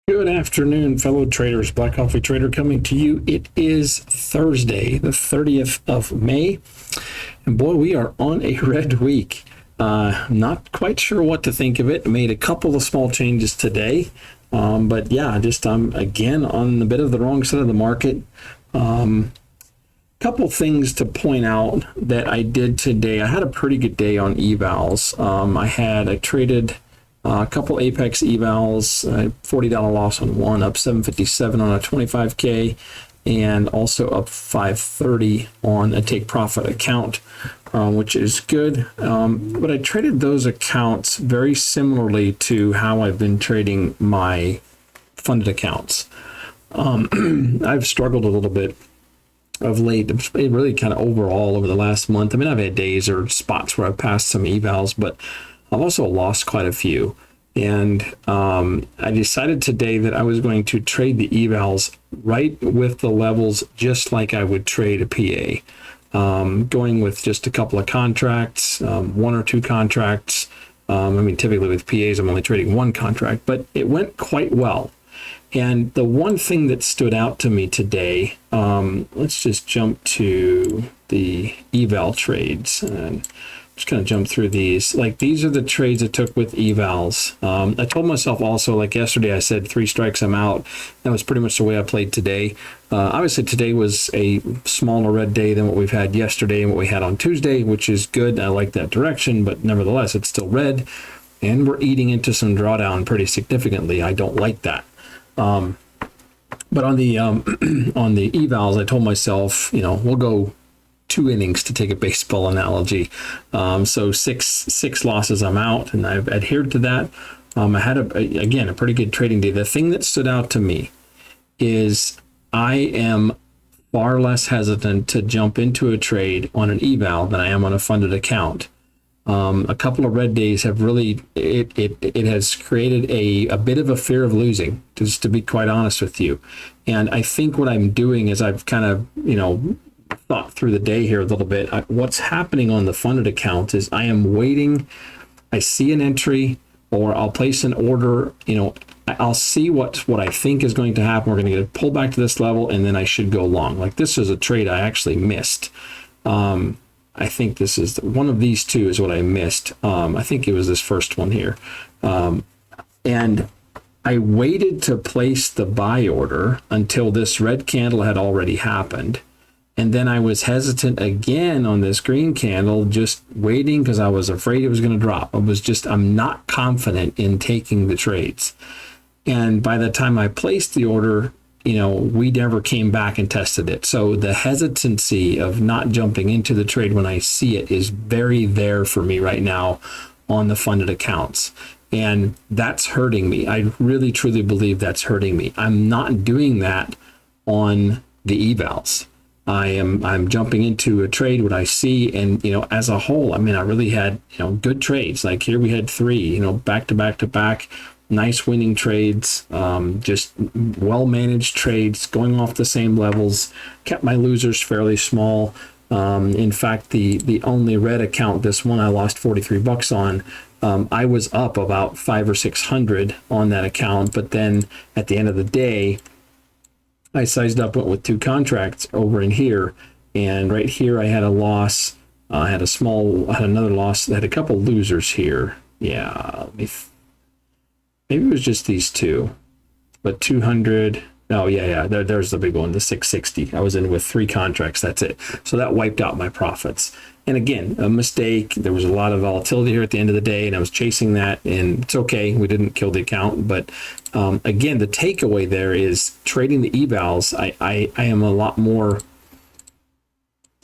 Good afternoon, fellow traders. Black Coffee Trader coming to you. It is Thursday, the 30th of May. And boy, we are on a red week. Not quite sure what to think of it. Made a couple of small changes today. But yeah, just I'm again on a bit of the wrong side of the market. Couple things to point out that I did today. I had a pretty good day on evals. I traded a couple Apex evals, $40 loss on one, up 757 on a 25K, and also up 530 on a take profit account, which is good. But I traded those accounts very similarly to how I've been trading my funded accounts. I've struggled a little bit of late, really kind of overall over the last month. I mean, I've had days or spots where I've passed some evals, but I've also lost quite a few. And I decided today that I was going to trade the evals right with the levels, just like I would trade a PA. Going with just a couple of contracts, one or two contracts. I mean, typically with PAs, I'm only trading one contract, but it went quite well. And the one thing that stood out to me today, let's just jump to the eval trades and just kind of jump through these. Like, these are the trades I took with evals. I told myself also, like yesterday, I said 3 strikes, I'm out. That was pretty much the way I played today. Obviously, today was a smaller red day than what we've had yesterday and what we had on Tuesday, which is good. I like that direction, but nevertheless, it's still red. And we're eating into some drawdown pretty significantly. I don't like that. But on the on the evals, I told myself, we'll go 2 innings to take a baseball analogy. So six losses, I'm out, and I've adhered to that. I had a pretty good trading day. The thing that stood out to me is I am far less hesitant to jump into a trade on an eval than I am on a funded account. A couple of red days have really, it has created a bit of a fear of losing, just to be quite honest with you. And I think what I'm doing is I've kind of, thought through the day here a little bit. What's happening on the funded account is I am waiting. I see an entry, or I'll place an order, I'll see what I think is going to happen. We're going to get a pull back to this level, and then I should go long. Like, this is a trade I actually missed. I think this is one of these two is what I missed. I think it was this first one here. And I waited to place the buy order until this red candle had already happened. And then I was hesitant again on this green candle, just waiting because I was afraid it was going to drop. I'm not confident in taking the trades. And by the time I placed the order, we never came back and tested it. So the hesitancy of not jumping into the trade when I see it is very there for me right now on the funded accounts. And that's hurting me. I really, truly believe that's hurting me. I'm not doing that on the evals. I'm jumping into a trade what I see, and as a whole, I mean, I really had good trades. Like here we had 3 back to back to back, nice winning trades, just well managed trades going off the same levels. Kept my losers fairly small. In fact, the only red account, this one I lost $43 on. I was up about 500 or 600 on that account, but then at the end of the day, I sized up, went with 2 contracts over in here, and right here I had a loss. I had another loss. I had a couple losers here. Yeah, maybe it was just these 2, but 200. Oh yeah. There's the big one, the 660. I was in with 3 contracts. That's it. So that wiped out my profits. And again, a mistake. There was a lot of volatility here at the end of the day, and I was chasing that, and it's okay. We didn't kill the account, but again, the takeaway there is trading the evals. I am a lot more.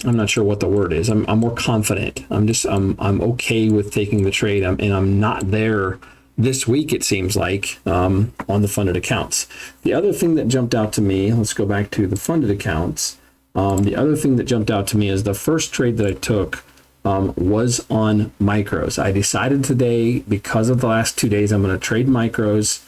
I'm not sure what the word is. I'm more confident. I'm okay with taking the trade. And I'm not there this week, it seems like, on the funded accounts. The other thing that jumped out to me, let's go back to the funded accounts. The other thing that jumped out to me is the first trade that I took was on micros. I decided today, because of the last 2 days, I'm going to trade micros.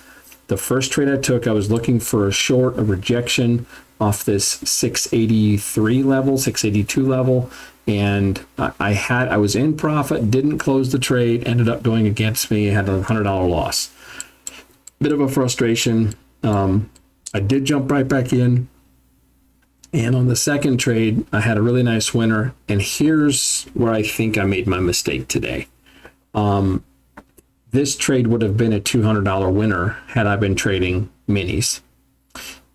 The first trade I took, I was looking for a short, a rejection off this 683 level, 682 level, and I was in profit, didn't close the trade, ended up going against me, had a $100 loss. Bit of a frustration. I did jump right back in. And on the second trade, I had a really nice winner. And here's where I think I made my mistake today. This trade would have been a $200 winner had I been trading minis,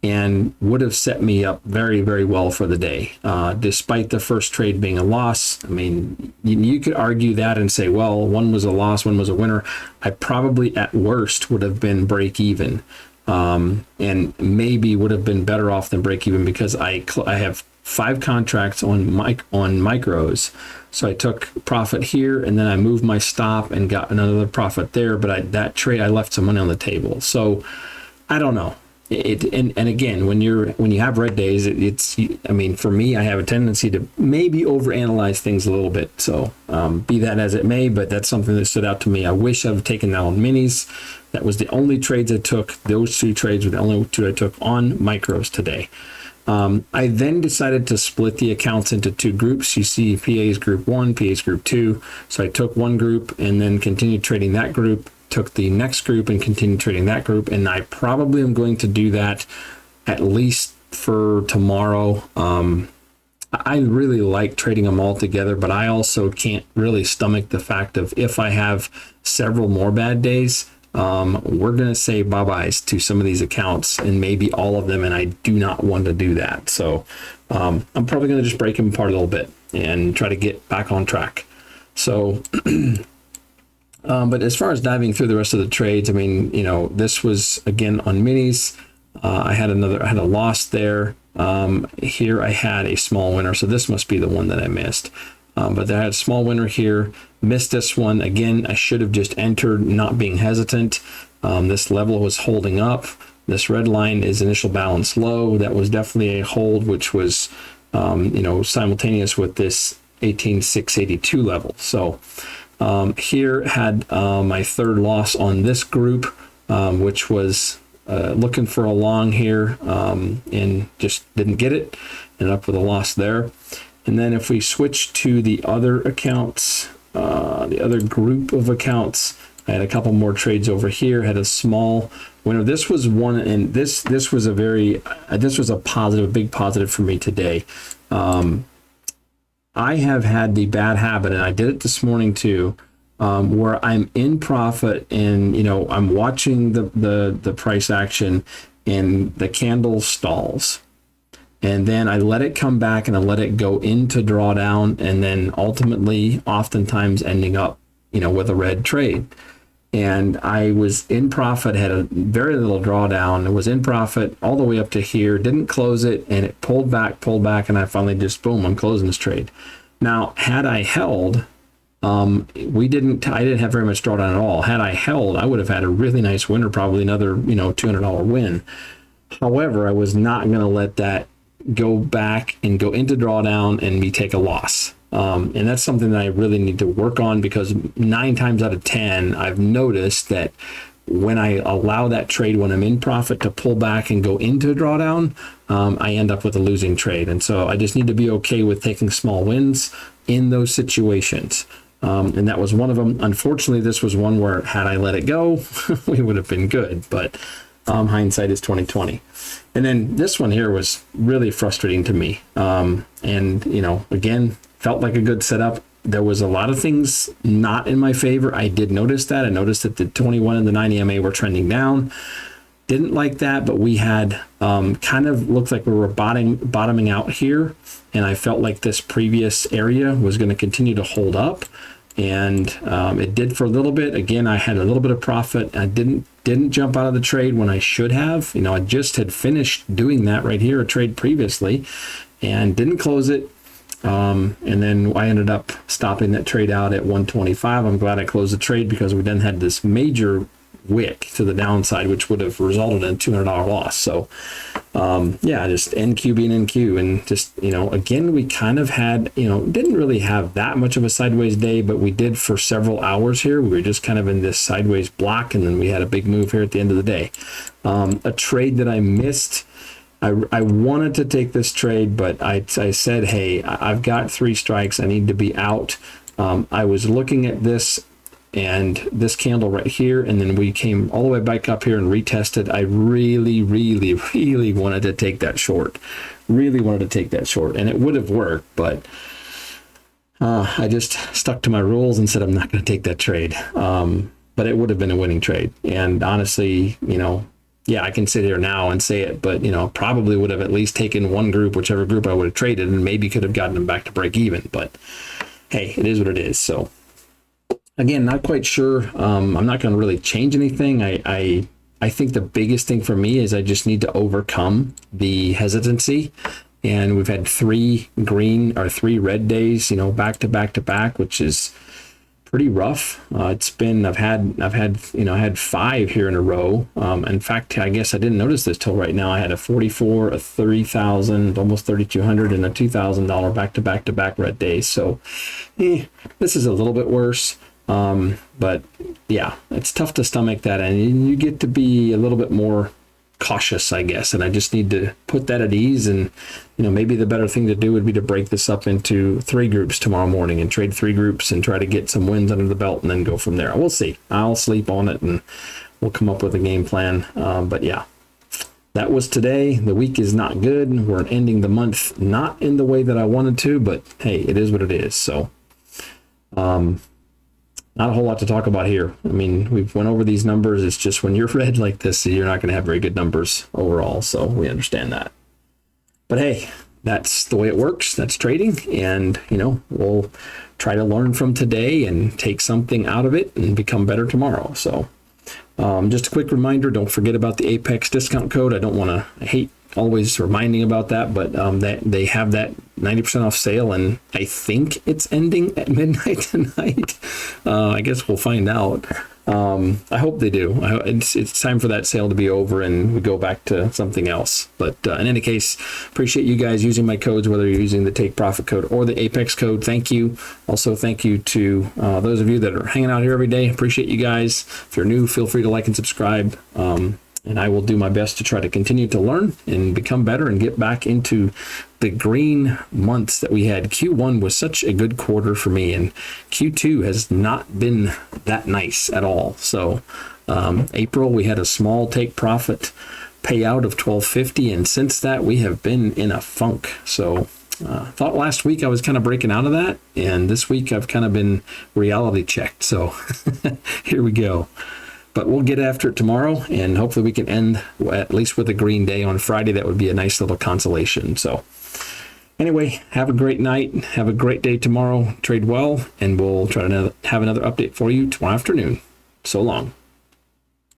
and would have set me up very, very well for the day. Despite the first trade being a loss, I mean, you could argue that and say, well, one was a loss, one was a winner. I probably at worst would have been break even. And maybe would have been better off than break even, because I have 5 contracts on micros. So I took profit here, and then I moved my stop and got another profit there. But that trade, I left some money on the table. So I don't know. And again, when you have red days, I mean, for me, I have a tendency to maybe overanalyze things a little bit. So be that as it may, but that's something that stood out to me. I wish I'd taken that on minis. That was the only trades I took. Those 2 trades were the only 2 I took on micros today. I then decided to split the accounts into 2 groups. You see PA's group 1, PA's group 2. So I took one group and then continued trading that group, took the next group and continued trading that group. And I probably am going to do that at least for tomorrow. I really like trading them all together, but I also can't really stomach the fact of, if I have several more bad days, we're going to say bye-byes to some of these accounts, and maybe all of them, and I do not want to do that. So I'm probably going to just break them apart a little bit and try to get back on track. So but as far as diving through the rest of the trades, I mean, you know, this was again on minis. I had a loss there. Here I had a small winner, so this must be the one that I missed. But I had a small winner here, missed this one. Again, I should have just entered, not being hesitant. This level was holding up. This red line is initial balance low. That was definitely a hold, which was, you know, simultaneous with this 18,682 level. So here had my third loss on this group, which was looking for a long here, and just didn't get it. Ended up with a loss there. And then if we switch to the other accounts, the other group of accounts, I had a couple more trades over here, had a small winner. This was one, and this was a very, this was a positive, big positive for me today. I have had the bad habit, and I did it this morning too, where I'm in profit and, you know, I'm watching the price action and the candle stalls. And then I let it come back and I let it go into drawdown, and then ultimately oftentimes ending up, you know, with a red trade. And I was in profit, had a very little drawdown. It was in profit all the way up to here, didn't close it, and it pulled back, and I finally just, boom, I'm closing this trade. Now, had I held, I didn't have very much drawdown at all. Had I held, I would have had a really nice winner, probably another, you know, $200 win. However, I was not going to let that go back and go into drawdown and me take a loss. And that's something that I really need to work on, because 9 times out of 10, I've noticed that when I allow that trade when I'm in profit to pull back and go into drawdown, I end up with a losing trade. And so I just need to be okay with taking small wins in those situations. And that was one of them. Unfortunately, this was one where had I let it go, we would have been good. But hindsight is 2020. And then this one here was really frustrating to me. And, you know, again, felt like a good setup. There was a lot of things not in my favor. I did notice that. I noticed that the 21 and the 9 EMA were trending down. Didn't like that, but we had kind of looked like we were bottoming out here. And I felt like this previous area was going to continue to hold up. And it did for a little bit. Again, I had a little bit of profit. I didn't jump out of the trade when I should have. You know, I just had finished doing that right here, a trade previously, and didn't close it. And then I ended up stopping that trade out at 125. I'm glad I closed the trade, because we then had this major wick to the downside, which would have resulted in a $200 loss. So yeah, just NQ being NQ, and just, you know, again, we kind of had, you know, didn't really have that much of a sideways day, but we did for several hours here. We were just kind of in this sideways block, and then we had a big move here at the end of the day. A trade that I missed, I wanted to take this trade, but I said, hey, I've got 3 strikes. I need to be out. I was looking at this and this candle right here, and then we came all the way back up here and retested. I really, really, really wanted to take that short. Really wanted to take that short, and it would have worked, but I just stuck to my rules and said I'm not going to take that trade. But it would have been a winning trade. And honestly, you know, yeah, I can sit here now and say it, but, you know, probably would have at least taken one group, whichever group I would have traded, and maybe could have gotten them back to break even. But hey, it is what it is. So again, not quite sure. I'm not going to really change anything. I think the biggest thing for me is I just need to overcome the hesitancy. And we've had 3 green or 3 red days, you know, back to back to back, which is pretty rough. It's been, I've had 5 here in a row. In fact, I guess I didn't notice this till right now. I had a 44, a 30,000, almost 3,200, and a $2,000 back to back to back red days. So this is a little bit worse. But yeah, it's tough to stomach that, and you get to be a little bit more cautious, I guess, and I just need to put that at ease. And you know, maybe the better thing to do would be to break this up into 3 groups tomorrow morning and trade 3 groups and try to get some wins under the belt and then go from there. We'll see. I'll sleep on it and we'll come up with a game plan. But yeah, that was today. The week is not good. We're ending the month not in the way that I wanted to, but hey, it is what it is. So not a whole lot to talk about here. I mean, we've went over these numbers. It's just when you're red like this, you're not going to have very good numbers overall. So we understand that. But hey, that's the way it works. That's trading. And, you know, we'll try to learn from today and take something out of it and become better tomorrow. So just a quick reminder, don't forget about the Apex discount code. I hate always reminding about that, but they have that 90% off sale, and I think it's ending at midnight tonight. I guess we'll find out. I hope they do. It's time for that sale to be over and we go back to something else. But in any case, appreciate you guys using my codes, whether you're using the Take Profit code or the Apex code. Thank you. Also, thank you to those of you that are hanging out here every day. Appreciate you guys. If you're new, feel free to like and subscribe. And I will do my best to try to continue to learn and become better and get back into the green months that we had. Q1 was such a good quarter for me, and Q2 has not been that nice at all. So April, we had a small take profit payout of $12.50, and since that, we have been in a funk. So thought last week I was kind of breaking out of that, and this week I've kind of been reality checked. So here we go. But we'll get after it tomorrow, and hopefully we can end at least with a green day on Friday. That would be a nice little consolation. So anyway, have a great night. Have a great day tomorrow. Trade well, and we'll try to have another update for you tomorrow afternoon. So long.